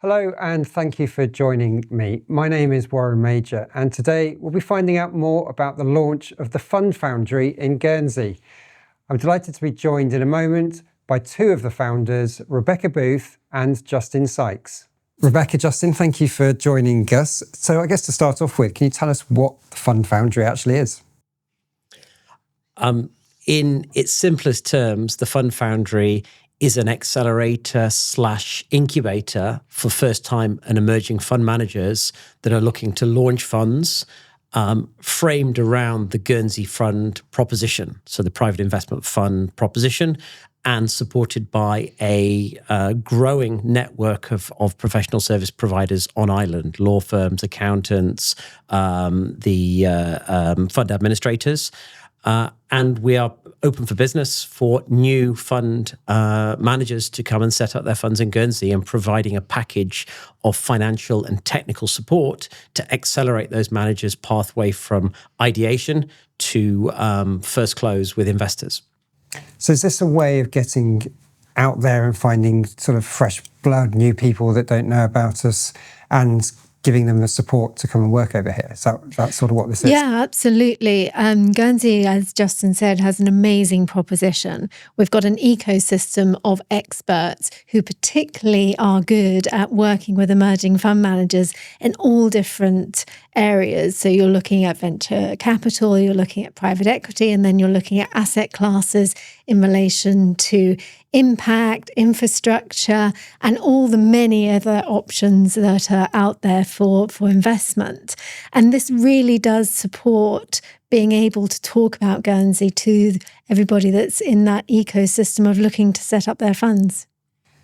Hello and thank you for joining me. My name is Warren Major and today we'll be finding out more about the launch of the Fund Foundry in Guernsey. I'm delighted to be joined in a moment by two of the founders, Rebecca Booth and Justin Sykes. Rebecca, Justin, thank you for joining us. So I guess to start off with, can you tell us what the Fund Foundry actually is? In its simplest terms, the Fund Foundry is an accelerator/incubator for first-time and emerging fund managers that are looking to launch funds framed around the Guernsey Fund proposition, so the private investment fund proposition, and supported by a growing network of professional service providers on island, law firms, accountants, the fund administrators. And we are open for business for new fund managers to come and set up their funds in Guernsey, and providing a package of financial and technical support to accelerate those managers' pathway from ideation to first close with investors. So is this a way of getting out there and finding sort of fresh blood, new people that don't know about us, and giving them the support to come and work over here? So that's sort of what this is. Yeah, absolutely. Guernsey, as Justin said, has an amazing proposition. We've got an ecosystem of experts who particularly are good at working with emerging fund managers in all different areas. So you're looking at venture capital, you're looking at private equity, and then you're looking at asset classes in relation to impact, infrastructure, and all the many other options that are out there for investment. And this really does support being able to talk about Guernsey to everybody that's in that ecosystem of looking to set up their funds.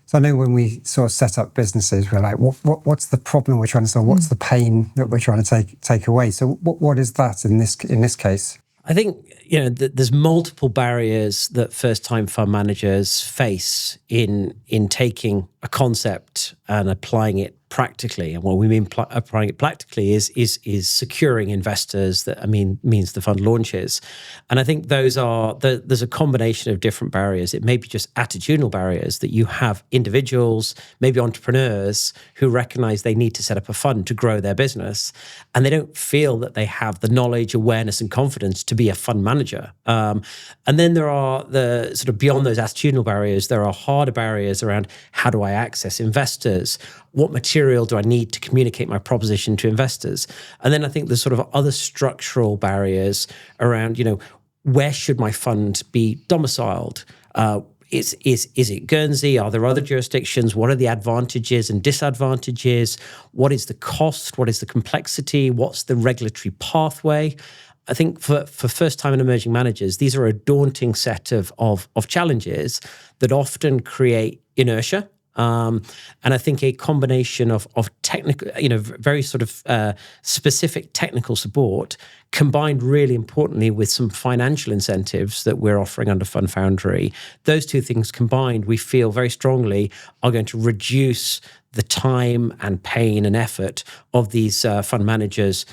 So I know when we sort of set up businesses, we're like, what's the problem we're trying to solve? What's the pain that we're trying to take away? So what is that in this case? I think there's multiple barriers that first-time fund managers face in taking a concept and applying it practically. And what we mean applying it practically is securing investors. That means the fund launches. And I think there's a combination of different barriers. It may be just attitudinal barriers that you have individuals, maybe entrepreneurs, who recognize they need to set up a fund to grow their business, and they don't feel that they have the knowledge, awareness, and confidence to be a fund manager. And then there are the sort of beyond those attitudinal barriers, there are harder barriers around how do I access investors? What material do I need to communicate my proposition to investors? And then I think there's sort of other structural barriers around, where should my fund be domiciled? Is it Guernsey? Are there other jurisdictions? What are the advantages and disadvantages? What is the cost? What is the complexity? What's the regulatory pathway? I think for first-time and emerging managers, these are a daunting set of challenges that often create inertia. And I think a combination of technical, very sort of specific technical support, combined really importantly with some financial incentives that we're offering under Fund Foundry, those two things combined, we feel very strongly are going to reduce the time and pain and effort of these fund managers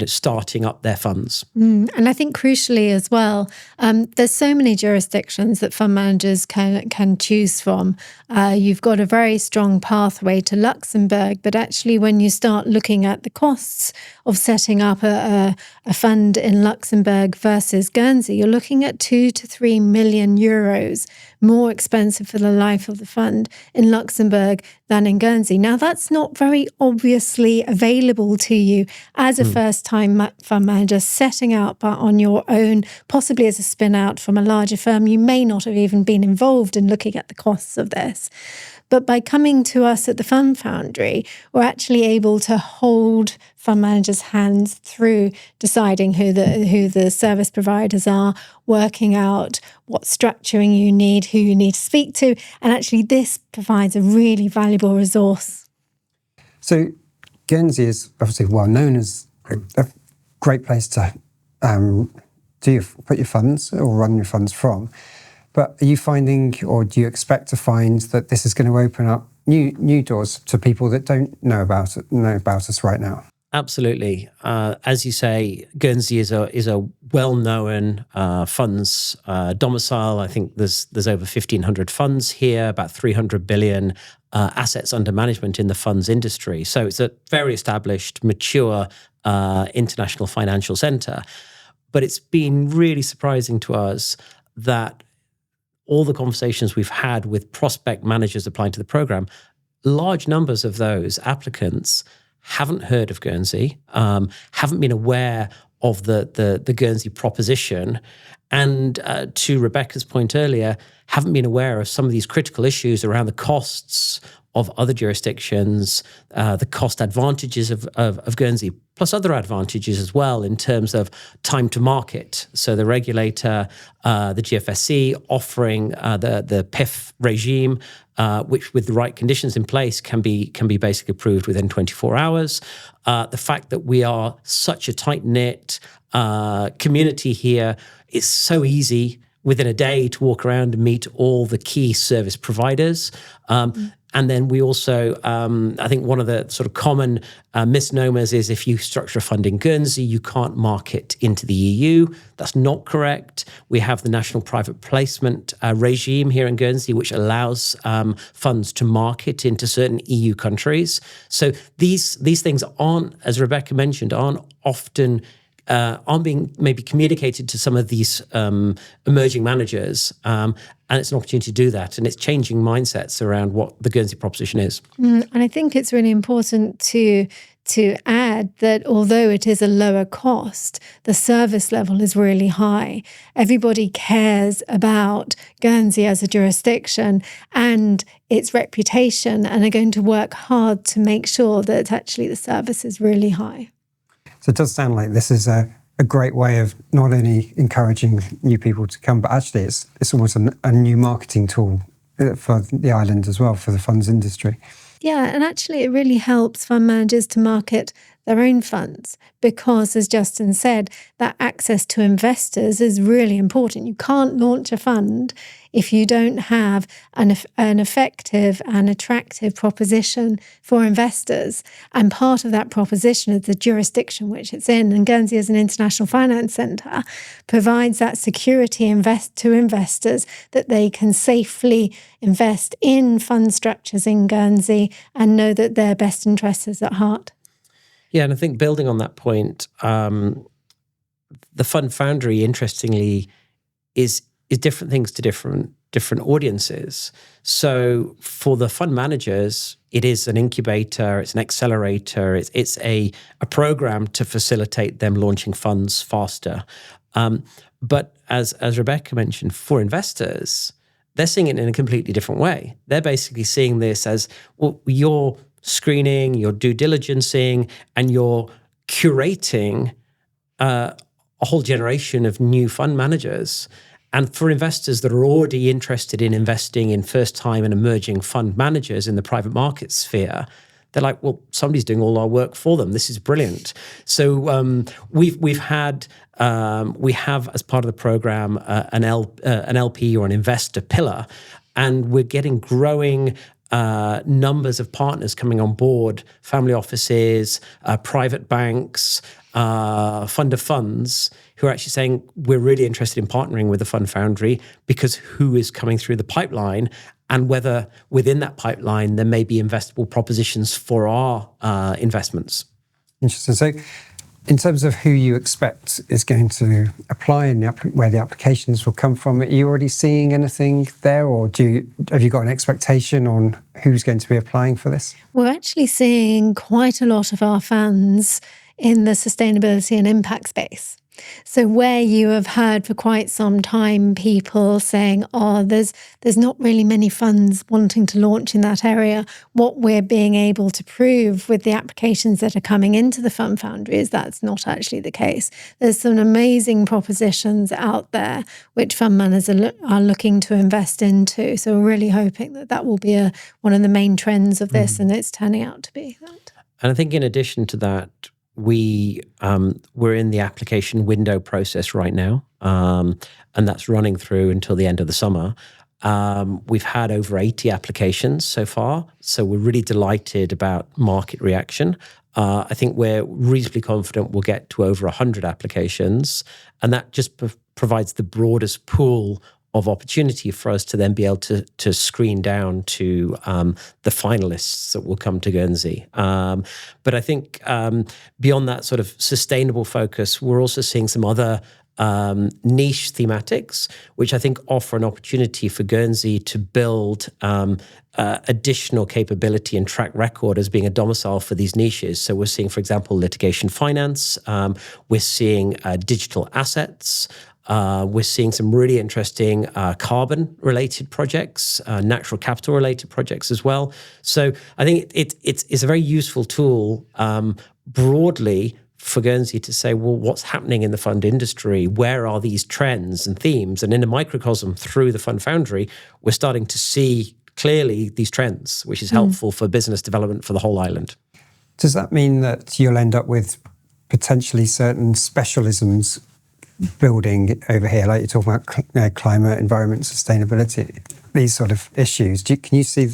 starting up their funds. And I think crucially as well, there's so many jurisdictions that fund managers can choose from. You've got a very strong pathway to Luxembourg, but actually when you start looking at the costs of setting up a fund in Luxembourg versus Guernsey, you're looking at 2 to 3 million euros more expensive for the life of the fund in Luxembourg than in Guernsey. Now, that's not very obviously available to you as a first-time fund manager setting up on your own, possibly as a spin-out from a larger firm. You may not have even been involved in looking at the costs of this. But by coming to us at the Fund Foundry, we're actually able to hold fund managers' hands through deciding who the service providers are, working out what structuring you need, who you need to speak to. And actually this provides a really valuable resource. So Guernsey is obviously well known as a great place to put your funds or run your funds from. But are you finding, or do you expect to find, that this is going to open up new doors to people that don't know about us right now? Absolutely. As you say, Guernsey is a well-known funds domicile. I think there's over 1,500 funds here, about 300 billion assets under management in the funds industry. So it's a very established, mature international financial center. But it's been really surprising to us that all the conversations we've had with prospect managers applying to the program, large numbers of those applicants haven't heard of Guernsey, haven't been aware of the Guernsey proposition, and to Rebecca's point earlier, haven't been aware of some of these critical issues around the costs of other jurisdictions, the cost advantages of Guernsey, plus other advantages as well in terms of time to market. So the regulator, the GFSC, offering the PIF regime, which with the right conditions in place can be basically approved within 24 hours. The fact that we are such a tight-knit community here, it's so easy within a day to walk around and meet all the key service providers. And then we also, I think one of the sort of common misnomers is if you structure a fund in Guernsey, you can't market into the EU. That's not correct. We have the national private placement regime here in Guernsey, which allows funds to market into certain EU countries. So these things aren't, as Rebecca mentioned, aren't often aren't being maybe communicated to some of these emerging managers. And it's an opportunity to do that. And it's changing mindsets around what the Guernsey proposition is. And I think it's really important to add that although it is a lower cost, the service level is really high. Everybody cares about Guernsey as a jurisdiction and its reputation and are going to work hard to make sure that actually the service is really high. So it does sound like this is a great way of not only encouraging new people to come, but actually it's almost a new marketing tool for the island as well, for the funds industry. Yeah, and actually it really helps fund managers to market their own funds because, as Justin said, that access to investors is really important. You can't launch a fund if you don't have an effective and attractive proposition for investors. And part of that proposition is the jurisdiction which it's in. And Guernsey, as an international finance centre, provides that security to investors that they can safely invest in fund structures in Guernsey and know that their best interests is at heart. Yeah, and I think building on that point, the Fund Foundry, interestingly, is different things to different audiences. So for the fund managers, it is an incubator, it's an accelerator, it's a program to facilitate them launching funds faster. But as Rebecca mentioned, for investors, they're seeing it in a completely different way. They're basically seeing this as, well, you're screening, you're due diligencing, and you're curating a whole generation of new fund managers. And for investors that are already interested in investing in first-time and emerging fund managers in the private market sphere, they're like, well, somebody's doing all our work for them. This is brilliant. So we have, as part of the program, an LP or an investor pillar, and we're getting growing numbers of partners coming on board, family offices, private banks, fund of funds, who are actually saying, we're really interested in partnering with the Fund Foundry because who is coming through the pipeline and whether within that pipeline there may be investable propositions for our investments. Interesting. So in terms of who you expect is going to apply and where the applications will come from, are you already seeing anything there, or have you got an expectation on who's going to be applying for this? We're actually seeing quite a lot of our funds in the sustainability and impact space. So where you have heard for quite some time people saying, oh, there's not really many funds wanting to launch in that area, what we're being able to prove with the applications that are coming into the Fund Foundry is that's not actually the case. There's some amazing propositions out there which fund managers are looking to invest into. So we're really hoping that will be one of the main trends of this, and it's turning out to be that. And I think in addition to that, we're in the application window process right now, and that's running through until the end of the summer. We've had over 80 applications so far, so we're really delighted about market reaction. I think we're reasonably confident we'll get to over 100 applications, and that just provides the broadest pool of opportunity for us to then be able to screen down to the finalists that will come to Guernsey. But I think beyond that sort of sustainable focus, we're also seeing some other niche thematics, which I think offer an opportunity for Guernsey to build additional capability and track record as being a domicile for these niches. So we're seeing, for example, litigation finance. We're seeing digital assets. We're seeing some really interesting carbon-related projects, natural capital-related projects as well. So I think it's a very useful tool broadly for Guernsey to say, well, what's happening in the fund industry? Where are these trends and themes? And in a microcosm through the Fund Foundry, we're starting to see clearly these trends, which is helpful for business development for the whole island. Does that mean that you'll end up with potentially certain specialisms building over here, like you're talking about climate, environment, sustainability, these sort of issues? Can you see,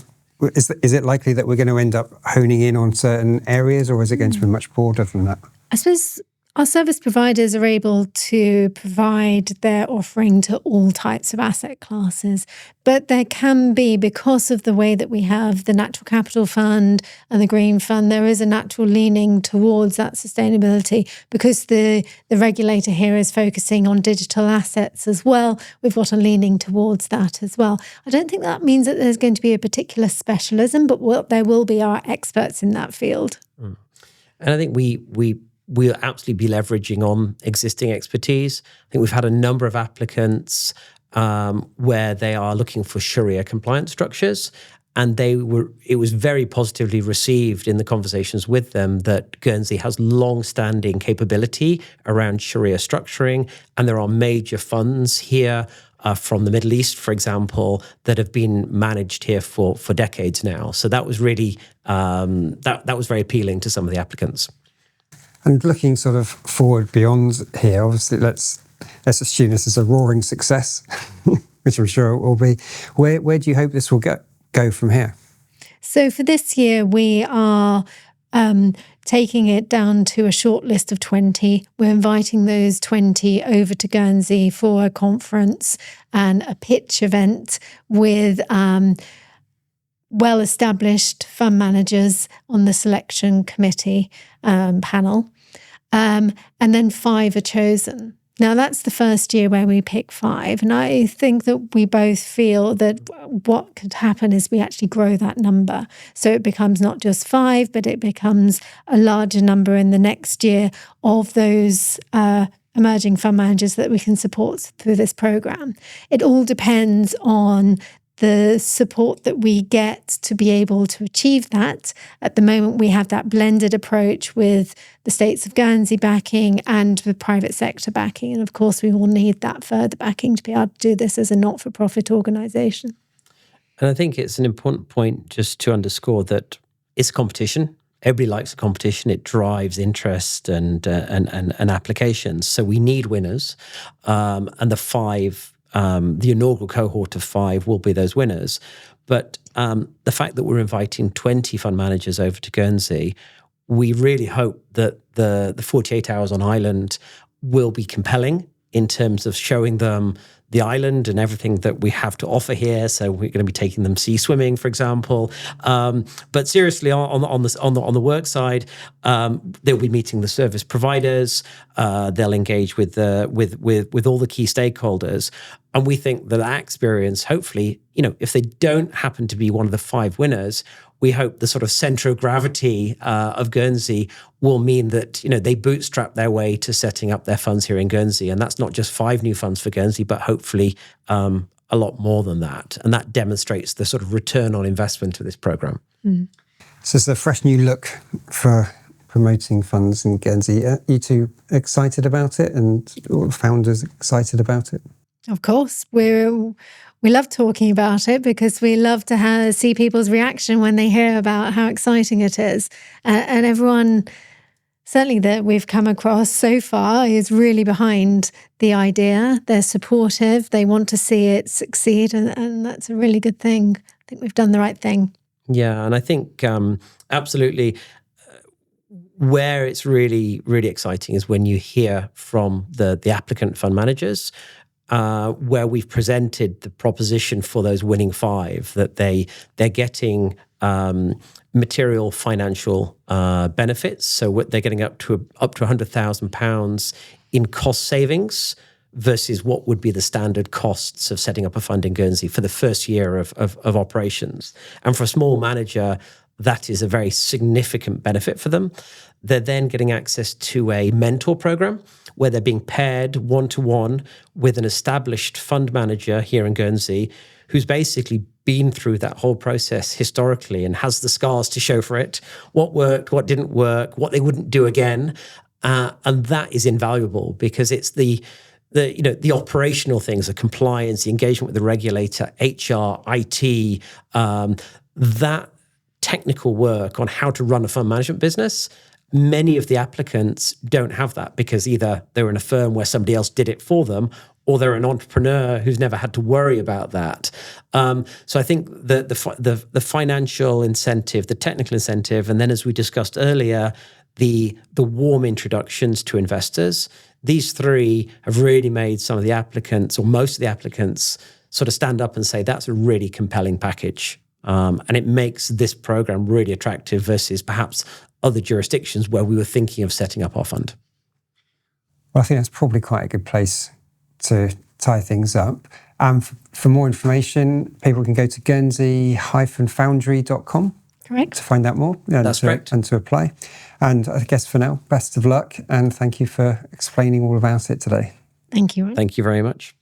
is it likely that we're going to end up honing in on certain areas, or is it going to be much broader than that? I suppose our service providers are able to provide their offering to all types of asset classes, but there can be, because of the way that we have the Natural Capital Fund and the Green Fund, there is a natural leaning towards that sustainability because the regulator here is focusing on digital assets as well. We've got a leaning towards that as well. I don't think that means that there's going to be a particular specialism, but there will be our experts in that field. And I think we'll absolutely be leveraging on existing expertise. I think we've had a number of applicants where they are looking for Sharia compliant structures, and it was very positively received in the conversations with them that Guernsey has long-standing capability around Sharia structuring, and there are major funds here from the Middle East, for example, that have been managed here for decades now. So that was really that was very appealing to some of the applicants. And looking sort of forward beyond here, obviously, let's assume this is a roaring success, which I'm sure it will be. Where do you hope this will go from here? So for this year, we are taking it down to a short list of 20. We're inviting those 20 over to Guernsey for a conference and a pitch event with well-established fund managers on the selection committee panel. And then 5 are chosen. Now, that's the first year where we pick 5. And I think that we both feel that what could happen is we actually grow that number. So it becomes not just 5, but it becomes a larger number in the next year of those emerging fund managers that we can support through this program. It all depends on the support that we get to be able to achieve that. At the moment, we have that blended approach with the states of Guernsey backing and the private sector backing. And of course, we will need that further backing to be able to do this as a not-for-profit organisation. And I think it's an important point just to underscore that it's a competition. Everybody likes a competition. It drives interest and applications. So we need winners. And the inaugural cohort of 5 will be those winners. But the fact that we're inviting 20 fund managers over to Guernsey, we really hope that the 48 hours on island will be compelling in terms of showing them the island and everything that we have to offer here. So we're going to be taking them sea swimming, for example. But seriously, on the work side, they'll be meeting the service providers. They'll engage with all the key stakeholders. And we think that experience, hopefully, if they don't happen to be one of the 5 winners, we hope the sort of center of gravity of Guernsey will mean that they bootstrap their way to setting up their funds here in Guernsey, and that's not just 5 new funds for Guernsey, but hopefully a lot more than that. And that demonstrates the sort of return on investment of this program. So it's a fresh new look for promoting funds in Guernsey. Are you two excited about it, and all the founders excited about it? Of course, we love talking about it because we love to see people's reaction when they hear about how exciting it is. And everyone, certainly that we've come across so far, is really behind the idea. They're supportive. They want to see it succeed. And that's a really good thing. I think we've done the right thing. Yeah, and I think absolutely where it's really, really exciting is when you hear from the applicant fund managers where we've presented the proposition for those winning 5 that they're getting material financial benefits. So what they're getting up to £100,000 in cost savings versus what would be the standard costs of setting up a fund in Guernsey for the first year of operations. And for a small manager, that is a very significant benefit for them. They're then getting access to a mentor program where they're being paired one-to-one with an established fund manager here in Guernsey who's basically been through that whole process historically and has the scars to show for it, what worked, what didn't work, what they wouldn't do again. And that is invaluable because it's the operational things, the compliance, the engagement with the regulator, HR, IT, that technical work on how to run a fund management business. Many of the applicants don't have that because either they were in a firm where somebody else did it for them, or they're an entrepreneur who's never had to worry about that. So I think the financial incentive, the technical incentive, and then as we discussed earlier, the warm introductions to investors, these 3 have really made some of the applicants, or most of the applicants, sort of stand up and say, that's a really compelling package. And it makes this program really attractive versus perhaps other jurisdictions where we were thinking of setting up our fund. Well, I think that's probably quite a good place to tie things up. For more information, people can go to Guernsey-Foundry.com. Correct. To find out more. That's correct. And to apply. And I guess for now, best of luck. And thank you for explaining all about it today. Thank you. Thank you very much.